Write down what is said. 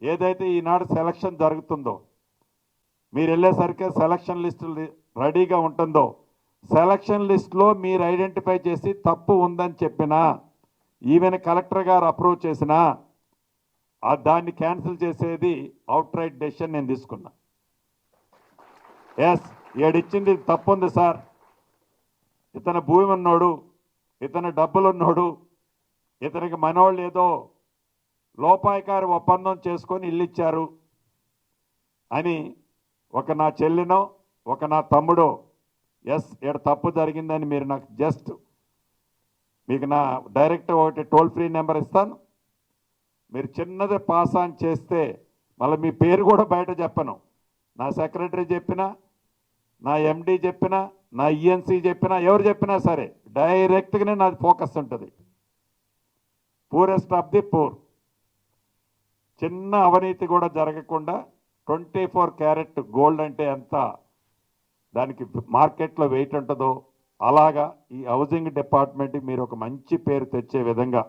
ఏదైతే ఈనాడు సెలక్షన్ జరుగుతుందో మీరు వెళ్ళేసరికి సెలక్షన్ లిస్టు రెడీగా ఉంటుందో సెలక్షన్ లిస్టులో మీరు ఐడెంటిఫై చేసి తప్పు ఉందని చెప్పినా ఈవెన్ కలెక్టర్ గారు అప్రూవ్ చేసినా దాన్ని క్యాన్సిల్ చేసేది అవుట్ రైట్ డెసిషన్ నేను తీసుకున్నా. ఎస్ ఏడిచ్చింది తప్పు ఉంది సార్, ఇతను భూమి ఉన్నోడు, ఇతను డబ్బులున్నోడు, ఇతనికి మనోళ్ళు ఏదో లోపాయకారి ఒప్పందం చేసుకొని ఇల్లు ఇచ్చారు అని ఒక నా చెల్లినో ఒక నా తమ్ముడో ఎస్ ఇక్కడ తప్పు జరిగిందని మీరు నాకు జస్ట్ మీకు నా డైరెక్ట్ ఒకటి టోల్ ఫ్రీ నెంబర్ ఇస్తాను, మీరు చిన్నది పాస్ ఆన్ చేస్తే మళ్ళీ మీ పేరు కూడా బయట చెప్పను, నా సెక్రటరీ చెప్పినా నా ఎండి చెప్పినా నా ఈఎన్సీ చెప్పినా ఎవరు చెప్పినా సరే డైరెక్ట్గానే నాది ఫోకస్ ఉంటుంది. పూరెస్ట్ ఆఫ్ ది పూర్, చిన్న అవినీతి కూడా జరగకుండా 24 క్యారెట్ గోల్డ్ అంటే ఎంత దానికి మార్కెట్లో వెయిట్ ఉంటుందో అలాగా ఈ హౌసింగ్ డిపార్ట్మెంట్కి మీరు ఒక మంచి పేరు తెచ్చే విధంగా